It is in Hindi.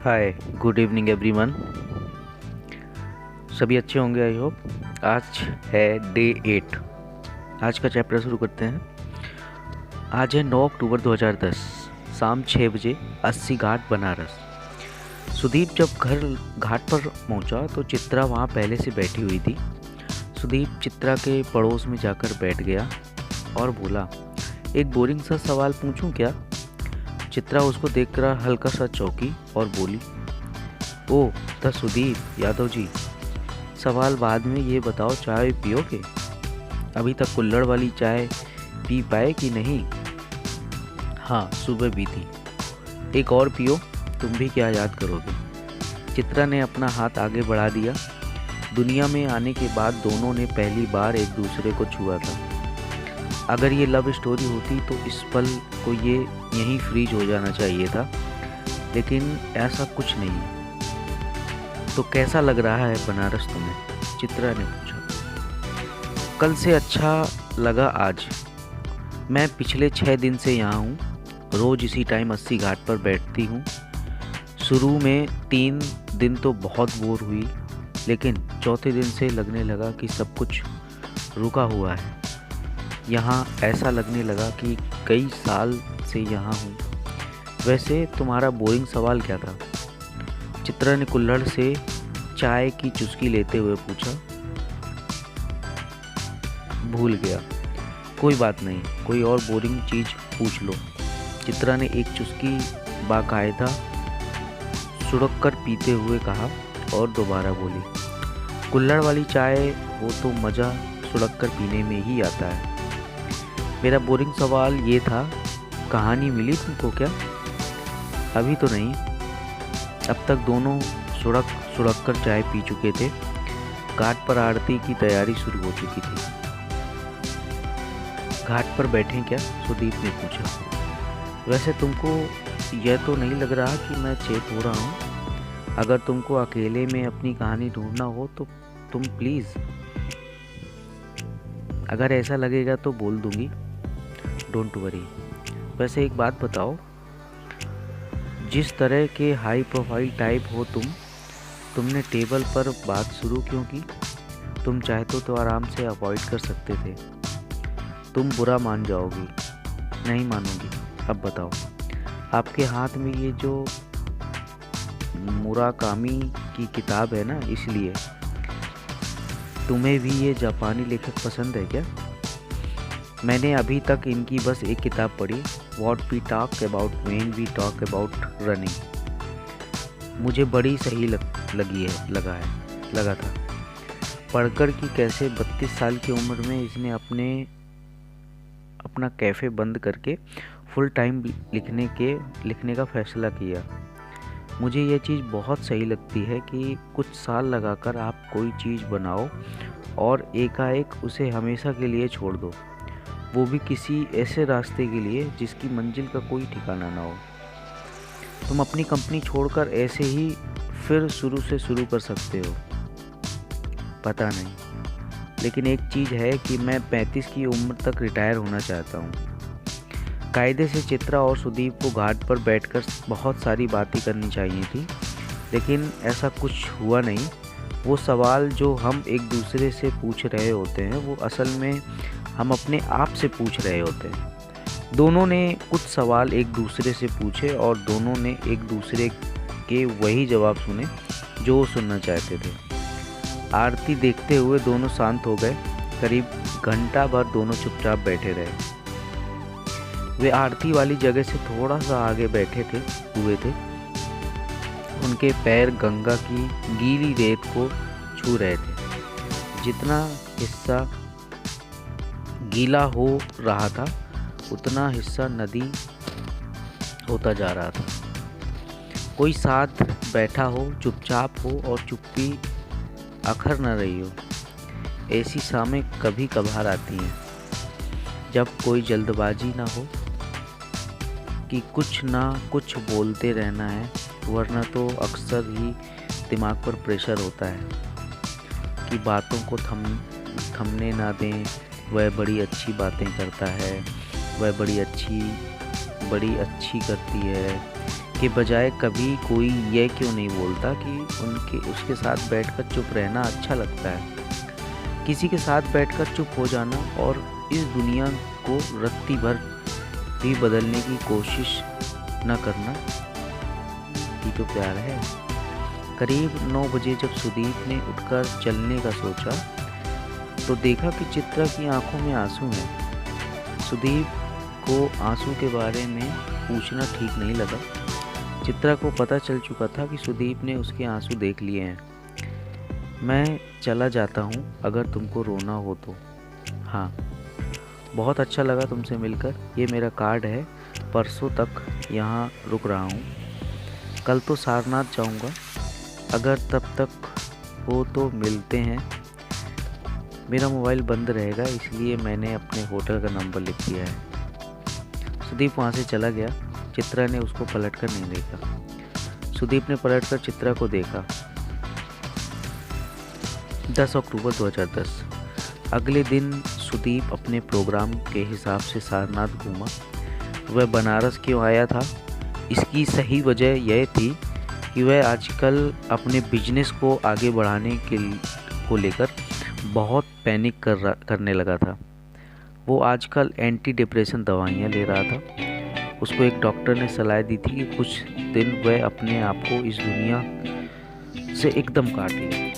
हाय, गुड इवनिंग एवरीवन। सभी अच्छे होंगे आई होप। आज है डे 8। आज का चैप्टर शुरू करते हैं। आज है 9 अक्टूबर 2010, शाम 6 बजे, 80 घाट बनारस। सुदीप जब घर घाट पर पहुंचा तो चित्रा वहां पहले से बैठी हुई थी। सुदीप चित्रा के पड़ोस में जाकर बैठ गया और बोला, एक बोरिंग सा सवाल पूछूं क्या? चित्रा उसको देखकर हल्का सा चौंकी और बोली, ओह द सुदीप यादव जी, सवाल बाद में, ये बताओ चाय पियोगे? अभी तक कुल्हड़ वाली चाय पी पाए कि नहीं? हाँ, सुबह पी थी। एक और पियो, तुम भी क्या याद करोगे? चित्रा ने अपना हाथ आगे बढ़ा दिया। दुनिया में आने के बाद दोनों ने पहली बार एक दूसरे को छुआ था। अगर ये लव स्टोरी होती तो इस पल को ये यहीं फ्रीज हो जाना चाहिए था, लेकिन ऐसा कुछ नहीं। तो कैसा लग रहा है बनारस तुम्हें? चित्रा ने पूछा। कल से अच्छा लगा आज। मैं पिछले 6 दिन से यहाँ हूँ। रोज़ इसी टाइम 80 घाट पर बैठती हूँ। शुरू में 3 दिन तो बहुत बोर हुई, लेकिन चौथे दिन से लगने लगा कि सब कुछ रुका हुआ है। यहाँ ऐसा लगने लगा कि कई साल से यहाँ हूँ। वैसे तुम्हारा बोरिंग सवाल क्या था? चित्रा ने कुल्हड़ से चाय की चुस्की लेते हुए पूछा। भूल गया। कोई बात नहीं, कोई और बोरिंग चीज़ पूछ लो। चित्रा ने एक चुस्की बाकायदा सुड़क कर पीते हुए कहा और दोबारा बोली, कुल्हड़ वाली चाय हो तो मज़ा सुड़क कर पीने में ही आता है। मेरा बोरिंग सवाल ये था, कहानी मिली तुमको क्या? अभी तो नहीं। अब तक दोनों सुड़क कर चाय पी चुके थे। घाट पर आरती की तैयारी शुरू हो चुकी थी। घाट पर बैठे क्या? सुदीप ने पूछा। वैसे तुमको यह तो नहीं लग रहा कि मैं चेप हो रहा हूँ? अगर तुमको अकेले में अपनी कहानी ढूंढना हो तो तुम प्लीज़, अगर ऐसा लगेगा तो बोल दूंगी, डोंट वरी। वैसे एक बात बताओ, जिस तरह के हाई प्रोफाइल टाइप हो तुमने टेबल पर बात शुरू क्यों की? तुम चाहते तो आराम से अवॉइड कर सकते थे। तुम बुरा मान जाओगी। नहीं मानूंगी। अब बताओ, आपके हाथ में ये जो मुराकामी की किताब है ना, इसलिए तुम्हें भी ये जापानी लेखक पसंद है क्या? मैंने अभी तक इनकी बस एक किताब पढ़ी, what we talk about when we talk about running. मुझे बड़ी सही लगा था पढ़कर कि कैसे 32 साल की उम्र में इसने अपना कैफ़े बंद करके फुल टाइम लिखने का फैसला किया। मुझे ये चीज़ बहुत सही लगती है कि कुछ साल लगाकर आप कोई चीज़ बनाओ और एकाएक उसे हमेशा के लिए छोड़ दो, वो भी किसी ऐसे रास्ते के लिए जिसकी मंजिल का कोई ठिकाना ना हो। तुम अपनी कंपनी छोड़कर ऐसे ही फिर शुरू से शुरू कर सकते हो। पता नहीं, लेकिन एक चीज़ है कि मैं 35 की उम्र तक रिटायर होना चाहता हूँ। कायदे से चित्रा और सुदीप को घाट पर बैठकर बहुत सारी बातें करनी चाहिए थी, लेकिन ऐसा कुछ हुआ नहीं। वो सवाल जो हम एक दूसरे से पूछ रहे होते हैं, वो असल में हम अपने आप से पूछ रहे होते हैं। दोनों ने कुछ सवाल एक दूसरे से पूछे और दोनों ने एक दूसरे के वही जवाब सुने जो वो सुनना चाहते थे। आरती देखते हुए दोनों शांत हो गए। करीब घंटा भर दोनों चुपचाप बैठे रहे। वे आरती वाली जगह से थोड़ा सा आगे बैठे हुए थे। उनके पैर गंगा की गीली रेत को छू रहे थे। जितना हिस्सा गीला हो रहा था, उतना हिस्सा नदी होता जा रहा था। कोई साथ बैठा हो, चुपचाप हो और चुप्पी अखर न रही हो। ऐसी शामें कभी कभार आती हैं, जब कोई जल्दबाजी ना हो कि कुछ ना कुछ बोलते रहना है, वरना तो अक्सर ही दिमाग पर प्रेशर होता है कि बातों को थमने ना दें। वह बड़ी अच्छी बातें करता है, वह बड़ी अच्छी करती है, के बजाय कभी कोई ये क्यों नहीं बोलता कि उसके साथ बैठकर चुप रहना अच्छा लगता है। किसी के साथ बैठकर चुप हो जाना और इस दुनिया को रत्ती भर भी बदलने की कोशिश न करना ही तो प्यार है। करीब 9 बजे जब सुदीप ने उठकर चलने का सोचा तो देखा कि चित्रा की आंखों में आंसू हैं। सुदीप को आंसू के बारे में पूछना ठीक नहीं लगा। चित्रा को पता चल चुका था कि सुदीप ने उसके आंसू देख लिए हैं। मैं चला जाता हूँ अगर तुमको रोना हो तो। हाँ, बहुत अच्छा लगा तुमसे मिलकर। ये मेरा कार्ड है, परसों तक यहाँ रुक रहा हूँ। कल तो सारनाथ जाऊँगा, अगर तब तक हो तो मिलते हैं। मेरा मोबाइल बंद रहेगा इसलिए मैंने अपने होटल का नंबर लिख दिया है। सुदीप वहाँ से चला गया। चित्रा ने उसको पलटकर नहीं देखा। सुदीप ने पलटकर चित्रा को देखा। 10 अक्टूबर 2010। अगले दिन सुदीप अपने प्रोग्राम के हिसाब से सारनाथ घूमा। वह बनारस क्यों आया था, इसकी सही वजह यह थी कि वह आजकल अपने बिजनेस को आगे बढ़ाने को लेकर बहुत पैनिक करने लगा था। वो आजकल एंटी डिप्रेशन दवाइयाँ ले रहा था। उसको एक डॉक्टर ने सलाह दी थी कि कुछ दिन वह अपने आप को इस दुनिया से एकदम काट ले।